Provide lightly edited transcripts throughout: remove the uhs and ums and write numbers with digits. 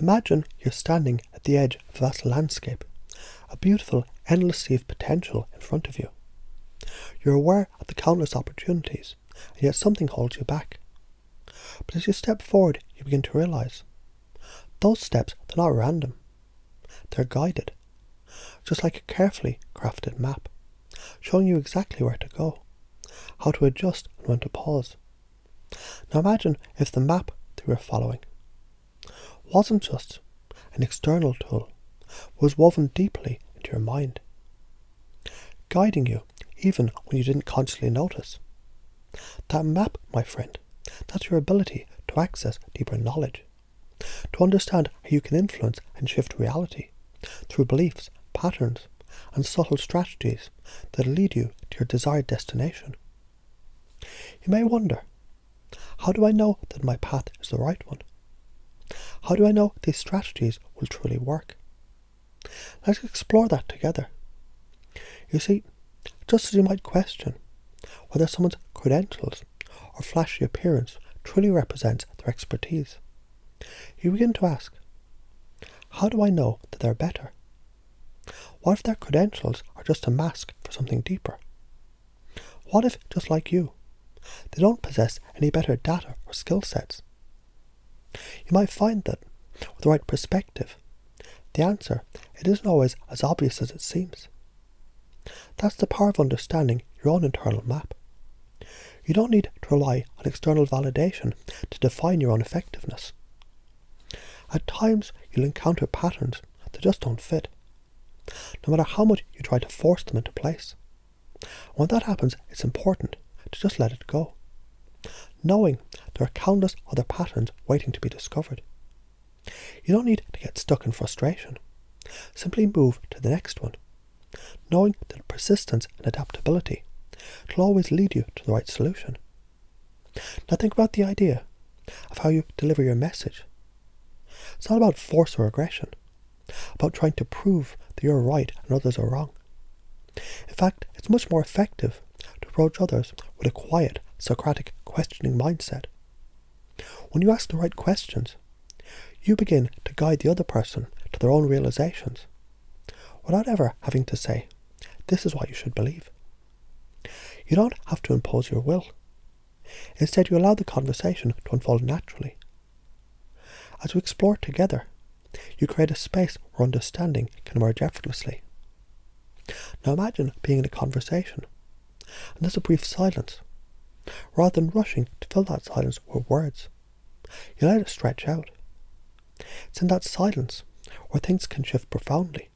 Imagine you're standing at the edge of a vast landscape, a beautiful, endless sea of potential in front of you. You're aware of the countless opportunities, and yet something holds you back. But as you step forward, you begin to realise those steps, they're not random. They're guided, just like a carefully crafted map, showing you exactly where to go, how to adjust and when to pause. Now imagine if the map that you were following wasn't just an external tool, but was woven deeply into your mind, guiding you even when you didn't consciously notice. That map, my friend, that's your ability to access deeper knowledge, to understand how you can influence and shift reality through beliefs, patterns, and subtle strategies that lead you to your desired destination. You may wonder, how do I know that my path is the right one? How do I know these strategies will truly work? Let's explore that together. You see, just as you might question whether someone's credentials or flashy appearance truly represents their expertise, you begin to ask, how do I know that they're better? What if their credentials are just a mask for something deeper? What if, just like you, they don't possess any better data or skill sets? You might find that, with the right perspective, the answer, it isn't always as obvious as it seems. That's the power of understanding your own internal map. You don't need to rely on external validation to define your own effectiveness. At times, you'll encounter patterns that just don't fit, no matter how much you try to force them into place. When that happens, it's important to just let it go, knowing there are countless other patterns waiting to be discovered. You don't need to get stuck in frustration. Simply move to the next one, knowing that persistence and adaptability will always lead you to the right solution. Now think about the idea of how you deliver your message. It's not about force or aggression, about trying to prove that you're right and others are wrong. In fact, it's much more effective to approach others with a quiet, Socratic, questioning mindset. When you ask the right questions, you begin to guide the other person to their own realizations, without ever having to say, this is what you should believe. You don't have to impose your will. Instead, you allow the conversation to unfold naturally. As we explore together, you create a space where understanding can emerge effortlessly. Now imagine being in a conversation, and there's a brief silence. Rather than rushing to fill that silence with words, you let it stretch out. It's in that silence where things can shift profoundly.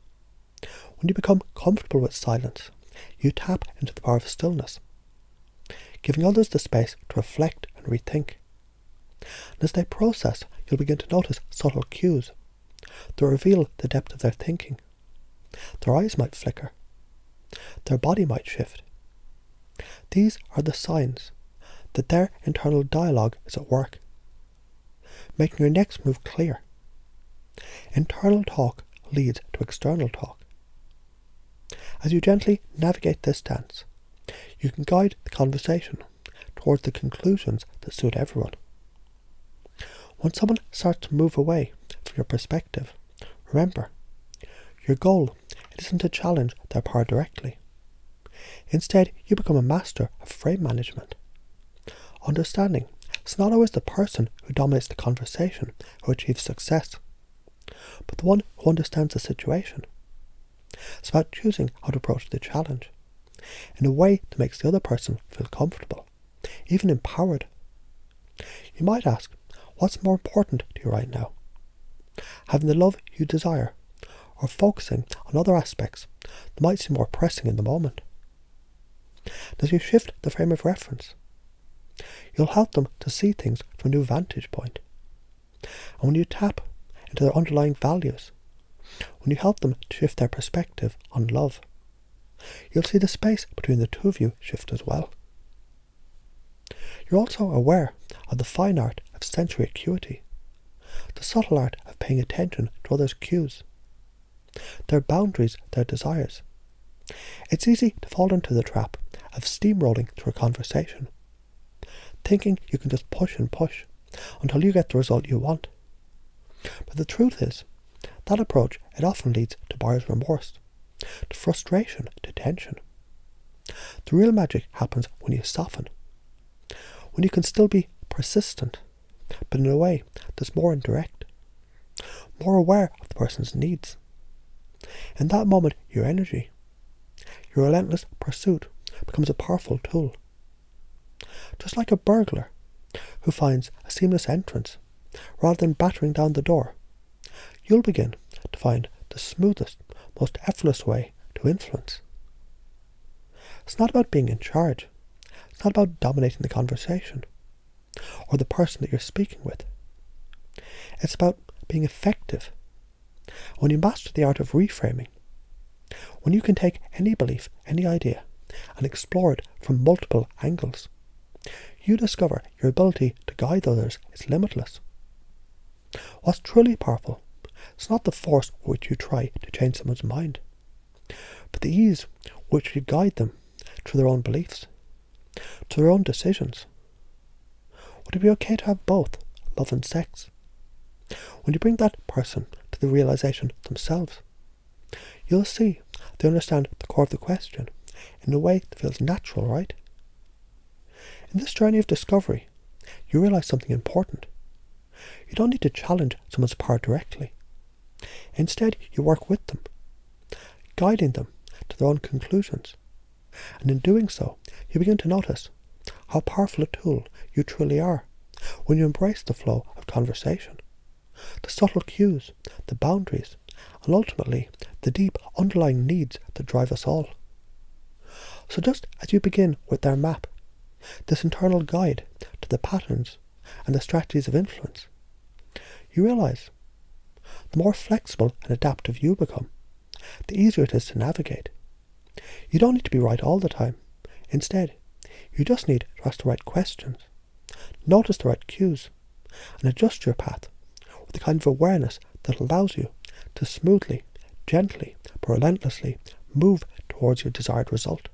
When you become comfortable with silence, you tap into the power of stillness, giving others the space to reflect and rethink. And as they process, you'll begin to notice subtle cues that reveal the depth of their thinking. Their eyes might flicker. Their body might shift. These are the signs that their internal dialogue is at work, making your next move clear. Internal talk leads to external talk. As you gently navigate this dance, you can guide the conversation towards the conclusions that suit everyone. When someone starts to move away from your perspective, remember, your goal isn't to challenge their power directly. Instead, you become a master of frame management. Understanding it's not always the person who dominates the conversation who achieves success, but the one who understands the situation. It's about choosing how to approach the challenge in a way that makes the other person feel comfortable, even empowered. You might ask, what's more important to you right now? Having the love you desire, or focusing on other aspects that might seem more pressing in the moment? As you shift the frame of reference, you'll help them to see things from a new vantage point. And when you tap into their underlying values, when you help them to shift their perspective on love, you'll see the space between the two of you shift as well. You're also aware of the fine art of sensory acuity, the subtle art of paying attention to others' cues, their boundaries, their desires. It's easy to fall into the trap of steamrolling through a conversation, thinking you can just push and push until you get the result you want. But the truth is, that approach, it often leads to buyer's remorse, to frustration, to tension. The real magic happens when you soften, when you can still be persistent, but in a way that's more indirect, more aware of the person's needs. In that moment, your energy, your relentless pursuit, becomes a powerful tool. Just like a burglar who finds a seamless entrance rather than battering down the door, you'll begin to find the smoothest, most effortless way to influence. It's not about being in charge. It's not about dominating the conversation or the person that you're speaking with. It's about being effective. When you master the art of reframing, when you can take any belief, any idea, and explore it from multiple angles, you discover your ability to guide others is limitless. What's truly powerful is not the force with which you try to change someone's mind, but the ease with which you guide them through their own beliefs, to their own decisions. Would it be okay to have both love and sex? When you bring that person to the realization themselves, you'll see they understand the core of the question in a way that feels natural, right? In this journey of discovery, you realize something important. You don't need to challenge someone's power directly. Instead, you work with them, guiding them to their own conclusions. And in doing so, you begin to notice how powerful a tool you truly are when you embrace the flow of conversation, the subtle cues, the boundaries, and ultimately the deep underlying needs that drive us all. So just as you begin with their map, this internal guide to the patterns and the strategies of influence, you realize the more flexible and adaptive you become, the easier it is to navigate. You don't need to be right all the time. Instead, you just need to ask the right questions, notice the right cues, and adjust your path with the kind of awareness that allows you to smoothly, gently, but relentlessly move towards your desired result.